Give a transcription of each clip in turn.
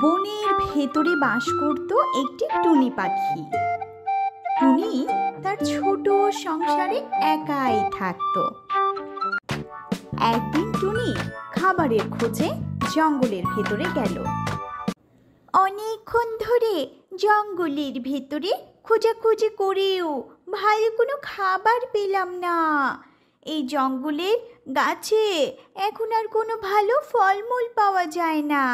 বনের ভেতরে বাস করত একটি টুনি পাখি। টুনি তার ছোট সংসারে একাই থাকতো। একদিন টুনি খাবারের খোঁজে জঙ্গলের ভেতরে গেল। অনেকক্ষণ ধরে জঙ্গলের ভেতরে খোঁজাখুঁজি করেও ভালো কোনো খাবার পেলাম না। এই জঙ্গলের গাছে এখন আর কোনো ভালো ফলমূল পাওয়া যায় না।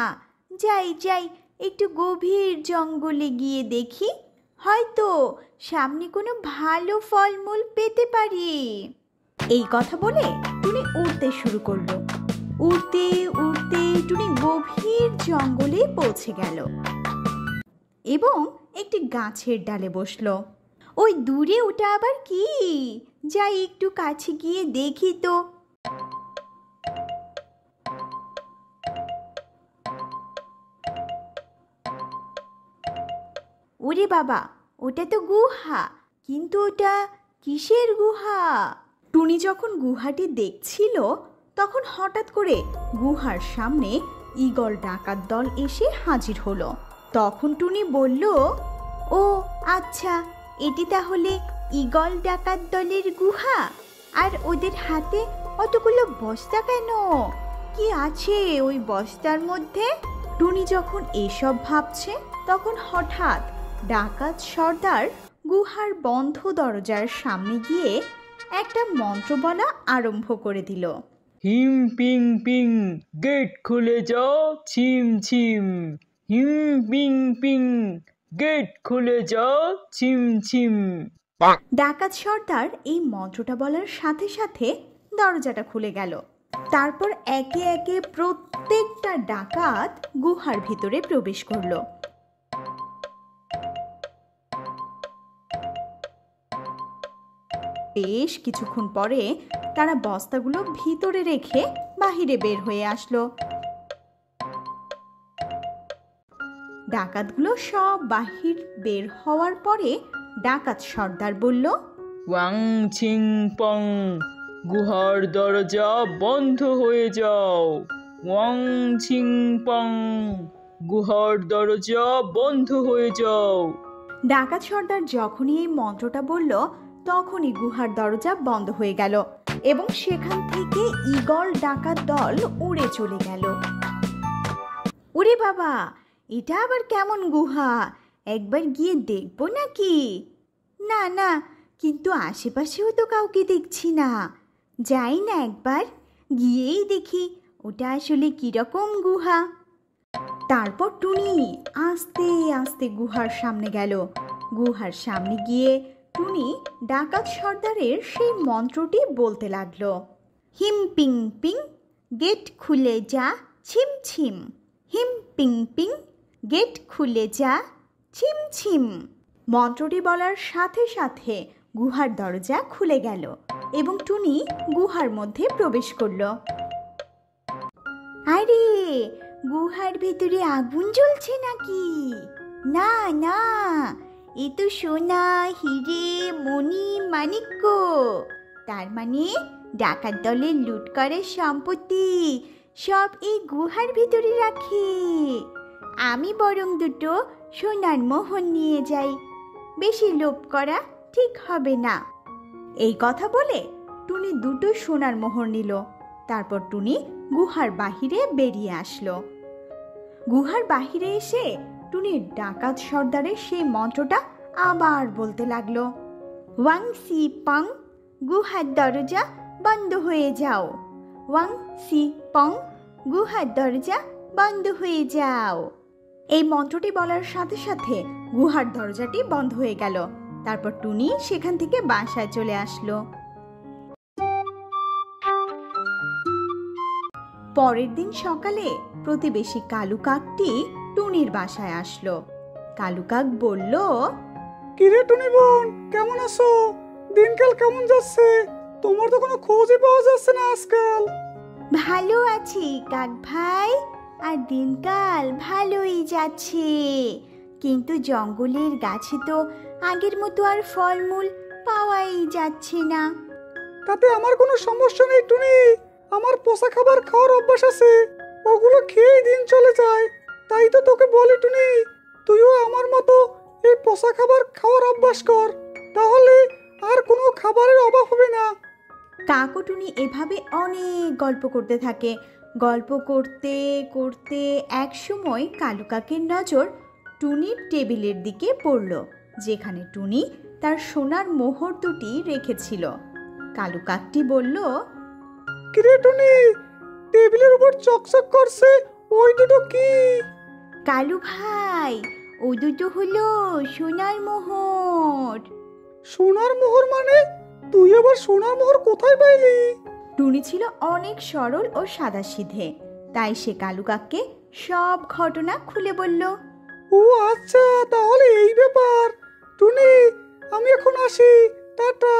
যাই যাই একটু গভীর জঙ্গলে গিয়ে দেখি, হয়তো সামনে কোনো ভালো ফলমূল পেতে পারি। এই কথা বলে টুনি উড়তে শুরু করলো। উড়তে উড়তে টুনি গভীর জঙ্গলে পৌঁছে গেল এবং একটি গাছের ডালে বসলো। ওই দূরে ওটা আবার কি? যাই একটু কাছে গিয়ে দেখি তো। ওরে বাবা, ওটা তো গুহা, কিন্তু ওটা কিসের গুহা? টুনি যখন গুহাটি দেখছিল তখন হঠাৎ করে গুহার সামনে ঈগল ডাকাত দল এসে হাজির হলো। তখন টুনি বলল, ও আচ্ছা, এটি তাহলে ঈগল ডাকাত দলের গুহা। আর ওদের হাতে অতগুলো বস্তা কেন? কি আছে ওই বস্তার মধ্যে? টুনি যখন এসব ভাবছে তখন হঠাৎ ডাকাত সর্দার গুহার বন্ধ দরজার সামনে গিয়ে একটা মন্ত্র বলা আরম্ভ করে দিল। হিম পিং পিং, গেট খুলে যাও ছিম ছিম। হিম পিং পিং, গেট খুলে যাও ছিম ছিম। ডাকাত সর্দার এই মন্ত্রটা বলার সাথে সাথে দরজাটা খুলে গেল। তারপর একে একে প্রত্যেকটা ডাকাত গুহার ভিতরে প্রবেশ করলো। বেশ কিছুক্ষণ পরে তারা বস্তাগুলো ভিতরে রেখে বাহিরে বের হয়ে আসলো। ডাকাতগুলো সব বাহির বের হওয়ার পরে ডাকাত সর্দার বলল, ওয়াং ছিং পং, গুহার দরজা বন্ধ হয়ে যাও। ওয়াং ছিং পং, গুহার দরজা বন্ধ হয়ে যাও। ডাকাত সর্দার যখনই এই মন্ত্রটা বলল তখনই গুহার দরজা বন্ধ হয়ে গেল এবং সেখান থেকে ঈগল ডাকাত দল উড়ে চলে গেল। ওরে বাবা, এটা আবার কেমন গুহা? একবার গিয়ে দেখবো নাকি? না না, কিন্তু আশেপাশেও তো কাউকে দেখছি না। যাই না একবার, গিয়েই দেখি ওটা আসলে কিরকম গুহা। তারপর টুনি আস্তে আস্তে গুহার সামনে গেল। গুহার সামনে গিয়ে টুনি ডাকাত সর্দারের সেই মন্ত্রটি বলতে লাগলো। হিম পিং পিং, গেট খুলে যা ছিম ছিম। হিম পিং পিং, গেট খুলে যা ছিম ছিম। মন্ত্রটি বলার সাথে সাথে গুহার দরজা খুলে গেল এবং টুনি গুহার মধ্যে প্রবেশ করলো। আরে, গুহার ভিতরে আগুন জ্বলছে নাকি? না না, এ তো সোনা, হিরে, মণি, মাণিক্য। তার মানে ডাকাত দলের লুট করে সম্পত্তি সব এই গুহার ভিতরে রাখে। আমি বরং দুটো সোনার মোহর নিয়ে যাই, বেশি লোভ করা ঠিক হবে না। এই কথা বলে টুনি দুটো সোনার মোহর নিল। তারপর টুনি গুহার বাহিরে বেরিয়ে আসলো। গুহার বাহিরে এসে টুনি ডাকাত সর্দারের সেই মন্ত্রটা আবার বলতে লাগলো। ওয়াং সি পং, গুহার দরজা বন্ধ হয়ে যাও। ওয়াং সি পং, গুহার দরজা বন্ধ হয়ে যাও। এই মন্ত্রটি বলার সাথে সাথে গুহার দরজাটি বন্ধ হয়ে গেল। তারপর টুনি সেখান থেকে বাসায় চলে আসলো। পরের দিন সকালে প্রতিবেশী কালু কাকটি টুনির বাসায় আসলো। কালু কাক বলল, কিরে টুনি বোন, কেমন আছো? দিনকাল কেমন যাচ্ছে? তোমার তো কোনো খোঁজই পাওয়া যাচ্ছে না আজকাল। ভালো আছি কাক ভাই, আর দিনকাল ভালোই যাচ্ছে, কিন্তু জঙ্গলের গাছে তো আগের মতো আর ফলমূল পাওয়াই যাচ্ছে না। তাতে আমার কোনো সমস্যা নেই টুনি, আমার পোষা খাবার খাওয়ার অভ্যাস আছে, ওগুলো খেয়েই দিন চলে যায়। তাই তাই তো তোকে বলি টুনি, তুইও আমার মতো এই পচা খাবার খাওয়ার অভ্যাস কর, তাহলে আর কোনো খাবারের অভাব হবে না। কাকটুনি এভাবে অনেক গল্প করতে থাকে। গল্প করতে করতে এক সময় কালু কাকের নজর টুনির টেবিলের দিকে পড়ল, যেখানে টুনি তার সোনার মোহর দুটি রেখেছিল। কালু কাকটি বলল, কিরে টুনি, টেবিলের উপর চকচক করছে, ওই দুটো কি? কালু ভাই, ও দুটো হলো সোনার মোহর। সোনার মোহর মানে? তুই আবার সোনার মোহর কোথায় পাইলি? টুনি ছিল অনেক সরল ও সাদাসিধে, তাই সে কালু কাককে সব ঘটনা খুলে বলল। ও আচ্ছা, তাহলে এই ব্যাপার। টুনি, আমি এখন আসি, টাটা।